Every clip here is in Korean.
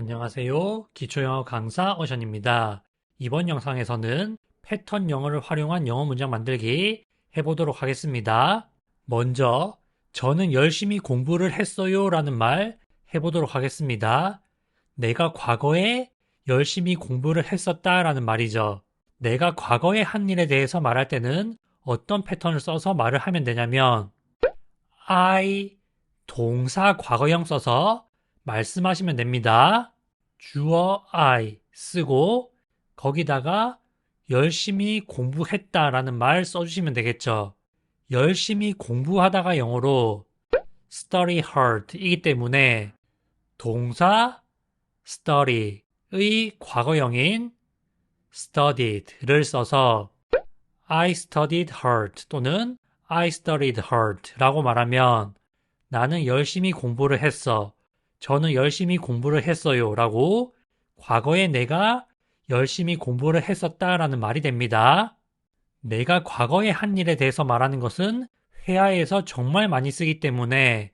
안녕하세요. 기초영어 강사 오션입니다. 이번 영상에서는 패턴 영어를 활용한 영어 문장 만들기 해보도록 하겠습니다. 먼저 저는 열심히 공부를 했어요 라는 말 해보도록 하겠습니다. 내가 과거에 열심히 공부를 했었다 라는 말이죠. 내가 과거에 한 일에 대해서 말할 때는 어떤 패턴을 써서 말을 하면 되냐면 I 동사 과거형 써서 말씀하시면 됩니다. 주어 I 쓰고 거기다가 열심히 공부했다라는 말 써주시면 되겠죠. 열심히 공부하다가 영어로 study hard이기 때문에 동사 study의 과거형인 studied를 써서 I studied hard 또는 I studied hard라고 말하면 나는 열심히 공부를 했어. 저는 열심히 공부를 했어요. 라고 과거에 내가 열심히 공부를 했었다라는 말이 됩니다. 내가 과거에 한 일에 대해서 말하는 것은 회화에서 정말 많이 쓰기 때문에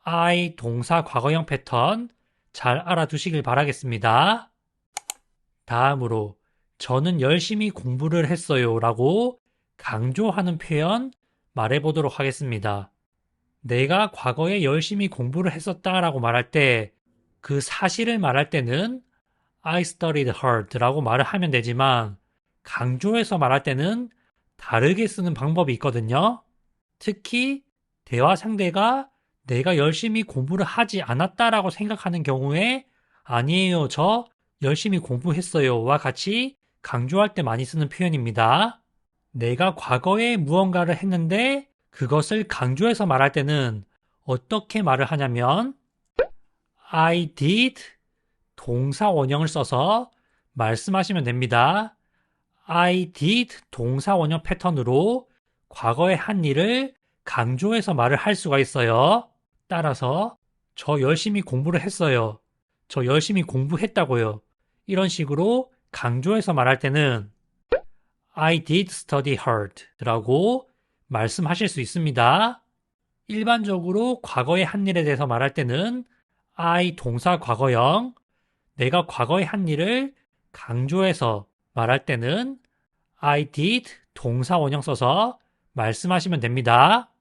I 동사 과거형 패턴 잘 알아두시길 바라겠습니다. 다음으로 저는 열심히 공부를 했어요. 라고 강조하는 표현 말해보도록 하겠습니다. 내가 과거에 열심히 공부를 했었다라고 말할 때 그 사실을 말할 때는 I studied hard라고 말을 하면 되지만 강조해서 말할 때는 다르게 쓰는 방법이 있거든요. 특히 대화 상대가 내가 열심히 공부를 하지 않았다라고 생각하는 경우에 아니에요, 저 열심히 공부했어요와 같이 강조할 때 많이 쓰는 표현입니다. 내가 과거에 무언가를 했는데 그것을 강조해서 말할 때는 어떻게 말을 하냐면 I did 동사 원형을 써서 말씀하시면 됩니다. I did 동사 원형 패턴으로 과거의 한 일을 강조해서 말을 할 수가 있어요. 따라서 저 열심히 공부를 했어요. 저 열심히 공부했다고요. 이런 식으로 강조해서 말할 때는 I did study hard 라고 말씀하실 수 있습니다. 일반적으로 과거의 한 일에 대해서 말할 때는 I 동사 과거형, 내가 과거의 한 일을 강조해서 말할 때는 I did 동사 원형 써서 말씀하시면 됩니다.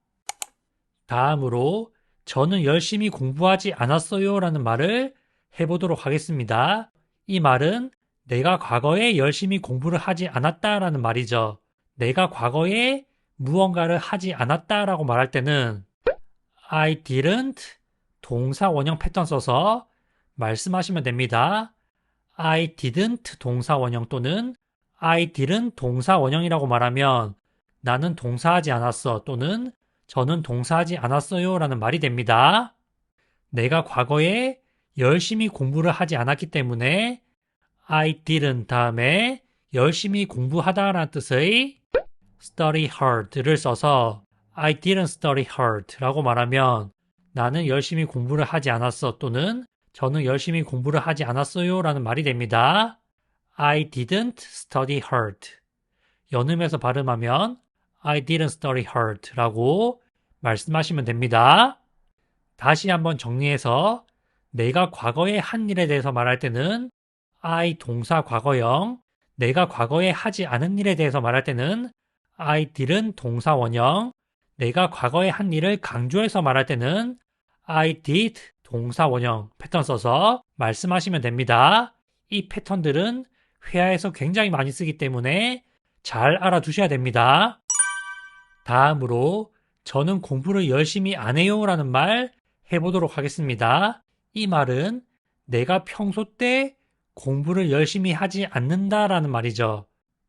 다음으로 저는 열심히 공부하지 않았어요 라는 말을 해보도록 하겠습니다. 이 말은 내가 과거에 열심히 공부를 하지 않았다라는 말이죠. 내가 과거에 무언가를 하지 않았다라고 말할 때는 I didn't 동사 원형 패턴 써서 말씀하시면 됩니다. I didn't 동사 원형 또는 I didn't 동사 원형이라고 말하면 나는 동사하지 않았어 또는 저는 동사하지 않았어요 라는 말이 됩니다. 내가 과거에 열심히 공부를 하지 않았기 때문에 I didn't 다음에 열심히 공부하다라는 뜻의 study hard를 써서 I didn't study hard 라고 말하면 나는 열심히 공부를 하지 않았어 또는 저는 열심히 공부를 하지 않았어요 라는 말이 됩니다. I didn't study hard. 연음해서 발음하면 I didn't study hard 라고 말씀하시면 됩니다. 다시 한번 정리해서 내가 과거에 한 일에 대해서 말할 때는 I 동사 과거형, 내가 과거에 하지 않은 일에 대해서 말할 때는 I didn't 동사 원형, 내가 과거에 한 일을 강조해서 말할 때는 I did 동사 원형 패턴 써서 말씀하시면 됩니다. 이 패턴들은 회화에서 굉장히 많이 쓰기 때문에 잘 알아두셔야 됩니다. 다음으로 저는 공부를 열심히 안 해요 라는 말 해보도록 하겠습니다. 이 말은 내가 평소 때 공부를 열심히 하지 않는다라는 말이죠.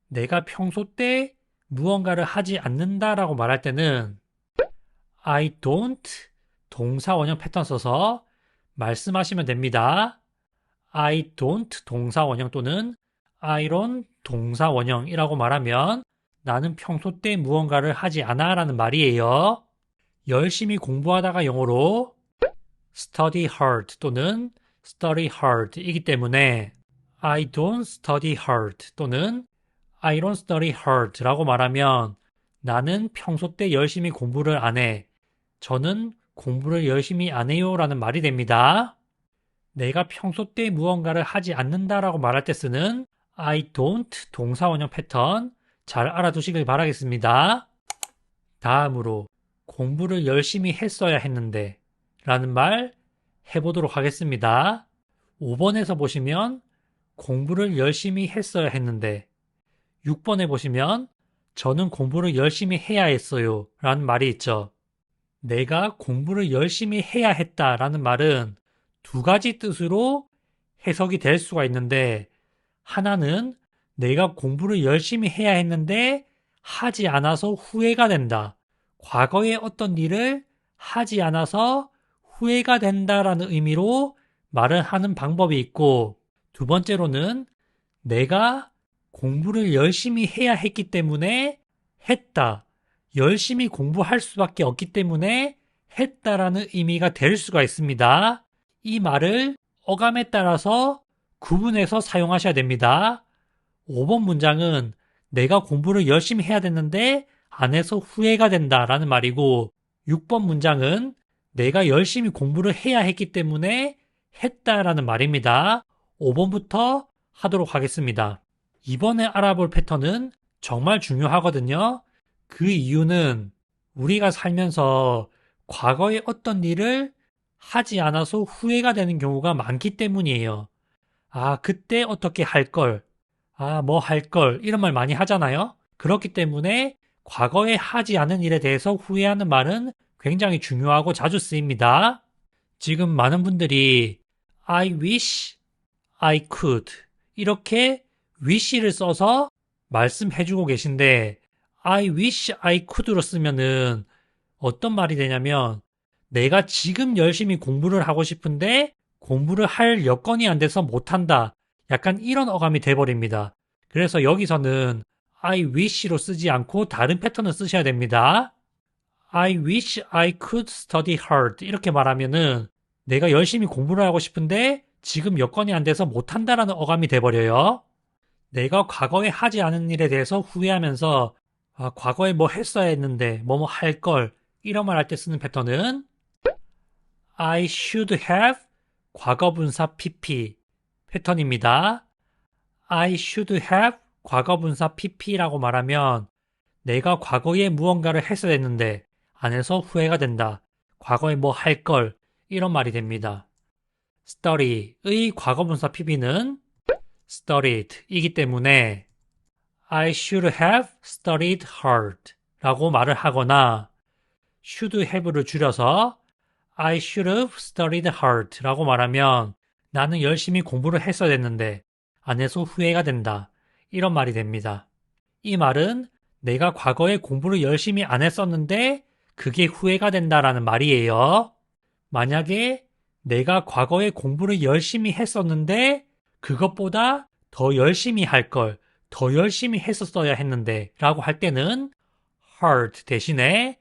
내가 평소 때 무언가를 하지 않는다라고 말할 때는 I don't 동사 원형 패턴 써서 말씀하시면 됩니다. I don't 동사 원형 또는 I don't 동사 원형이라고 말하면 나는 평소 때 무언가를 하지 않아 라는 말이에요. 열심히 공부하다가 영어로 study hard 또는 study hard이기 때문에 I don't study hard 또는 I don't study hard라고 말하면 나는 평소 때 열심히 공부를 안 해. 저는 공부를 열심히 안 해요 라는 말이 됩니다. 내가 평소 때 무언가를 하지 않는다라고 말할 때 쓰는 I don't 동사 원형 패턴 잘 알아두시길 바라겠습니다. 다음으로 공부를 열심히 했어야 했는데 라는 말 해보도록 하겠습니다. 5번에서 보시면 공부를 열심히 했어야 했는데 6번에 보시면 저는 공부를 열심히 해야 했어요 라는 말이 있죠. 내가 공부를 열심히 해야 했다라는 말은 두 가지 뜻으로 해석이 될 수가 있는데 하나는 내가 공부를 열심히 해야 했는데 하지 않아서 후회가 된다. 과거에 어떤 일을 하지 않아서 후회가 된다라는 의미로 말을 하는 방법이 있고 두 번째로는 내가 공부를 열심히 해야 했기 때문에 했다. 열심히 공부할 수밖에 없기 때문에 했다라는 의미가 될 수가 있습니다. 이 말을 어감에 따라서 구분해서 사용하셔야 됩니다. 5번 문장은 내가 공부를 열심히 해야 됐는데 안 해서 후회가 된다라는 말이고 6번 문장은 내가 열심히 공부를 해야 했기 때문에 했다라는 말입니다. 5번부터 하도록 하겠습니다. 이번에 알아볼 패턴은 정말 중요하거든요. 그 이유는 우리가 살면서 과거에 어떤 일을 하지 않아서 후회가 되는 경우가 많기 때문이에요. 아, 그때 어떻게 할 걸. 아, 뭐 할 걸. 이런 말 많이 하잖아요. 그렇기 때문에 과거에 하지 않은 일에 대해서 후회하는 말은 굉장히 중요하고 자주 쓰입니다. 지금 많은 분들이 I wish I could 이렇게 wish를 써서 말씀해주고 계신데 I wish I could로 쓰면은 어떤 말이 되냐면 내가 지금 열심히 공부를 하고 싶은데 공부를 할 여건이 안 돼서 못한다. 약간 이런 어감이 돼버립니다. 그래서 여기서는 I wish로 쓰지 않고 다른 패턴을 쓰셔야 됩니다. I wish I could study hard 이렇게 말하면은 내가 열심히 공부를 하고 싶은데 지금 여건이 안 돼서 못한다라는 어감이 돼버려요. 내가 과거에 하지 않은 일에 대해서 후회하면서 아, 과거에 뭐 했어야 했는데 뭐 할 걸 이런 말 할 때 쓰는 패턴은 I should have 과거분사 PP 패턴입니다. I should have 과거분사 PP라고 말하면 내가 과거에 무언가를 했어야 했는데 안 해서 후회가 된다. 과거에 뭐 할 걸 이런 말이 됩니다. study의 과거분사 PP는 studied 이기 때문에 I should have studied hard 라고 말을 하거나 should have를 줄여서 I should have studied hard 라고 말하면 나는 열심히 공부를 했어야 했는데 안 해서 후회가 된다. 이런 말이 됩니다. 이 말은 내가 과거에 공부를 열심히 안 했었는데 그게 후회가 된다라는 말이에요. 만약에 내가 과거에 공부를 열심히 했었는데 그것보다 더 열심히 할 걸, 더 열심히 했었어야 했는데 라고 할 때는 hard 대신에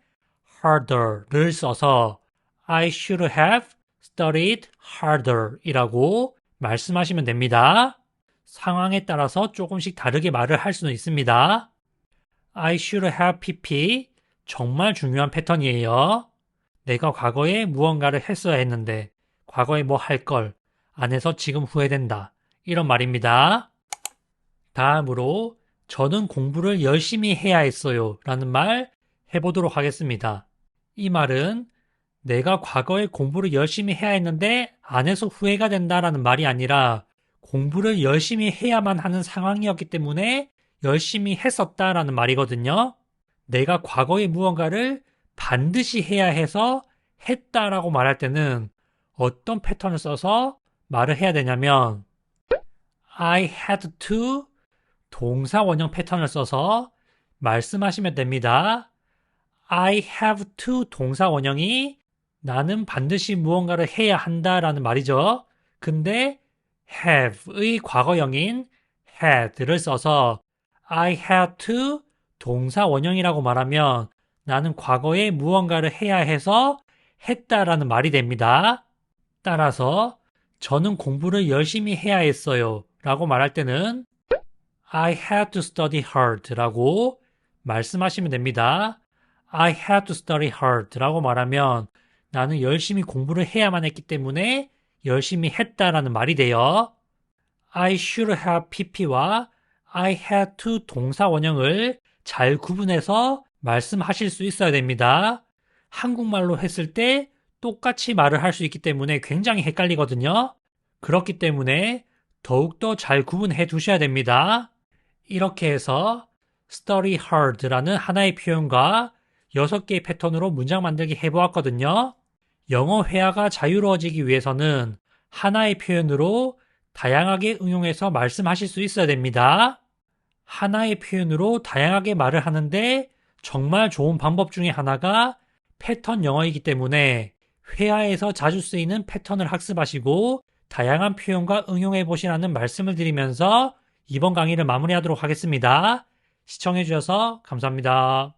harder를 써서 I should have studied harder 이라고 말씀하시면 됩니다. 상황에 따라서 조금씩 다르게 말을 할 수는 있습니다. I should have PP 정말 중요한 패턴이에요. 내가 과거에 무언가를 했어야 했는데 과거에 뭐 할 걸 안 해서 지금 후회된다. 이런 말입니다. 다음으로 저는 공부를 열심히 해야 했어요 라는 말 해보도록 하겠습니다. 이 말은 내가 과거에 공부를 열심히 해야 했는데 안 해서 후회가 된다라는 말이 아니라 공부를 열심히 해야만 하는 상황이었기 때문에 열심히 했었다라는 말이거든요. 내가 과거에 무언가를 반드시 해야 해서 했다라고 말할 때는 어떤 패턴을 써서 말을 해야 되냐면 I had to 동사 원형 패턴을 써서 말씀하시면 됩니다. I have to 동사 원형이 나는 반드시 무언가를 해야 한다라는 말이죠. 근데 have의 과거형인 had를 써서 I had to 동사 원형이라고 말하면 나는 과거에 무언가를 해야 해서 했다라는 말이 됩니다. 따라서 저는 공부를 열심히 해야 했어요 라고 말할 때는 I had to study hard 라고 말씀하시면 됩니다. I had to study hard 라고 말하면 나는 열심히 공부를 해야만 했기 때문에 열심히 했다라는 말이 돼요. I should have pp와 I had to 동사 원형을 잘 구분해서 말씀하실 수 있어야 됩니다. 한국말로 했을 때 똑같이 말을 할 수 있기 때문에 굉장히 헷갈리거든요. 그렇기 때문에 더욱더 잘 구분해 두셔야 됩니다. 이렇게 해서 study hard라는 하나의 표현과 6개의 패턴으로 문장 만들기 해보았거든요. 영어 회화가 자유로워지기 위해서는 하나의 표현으로 다양하게 응용해서 말씀하실 수 있어야 됩니다. 하나의 표현으로 다양하게 말을 하는데 정말 좋은 방법 중에 하나가 패턴 영어이기 때문에 회화에서 자주 쓰이는 패턴을 학습하시고 다양한 표현과 응용해 보시라는 말씀을 드리면서 이번 강의를 마무리하도록 하겠습니다. 시청해 주셔서 감사합니다.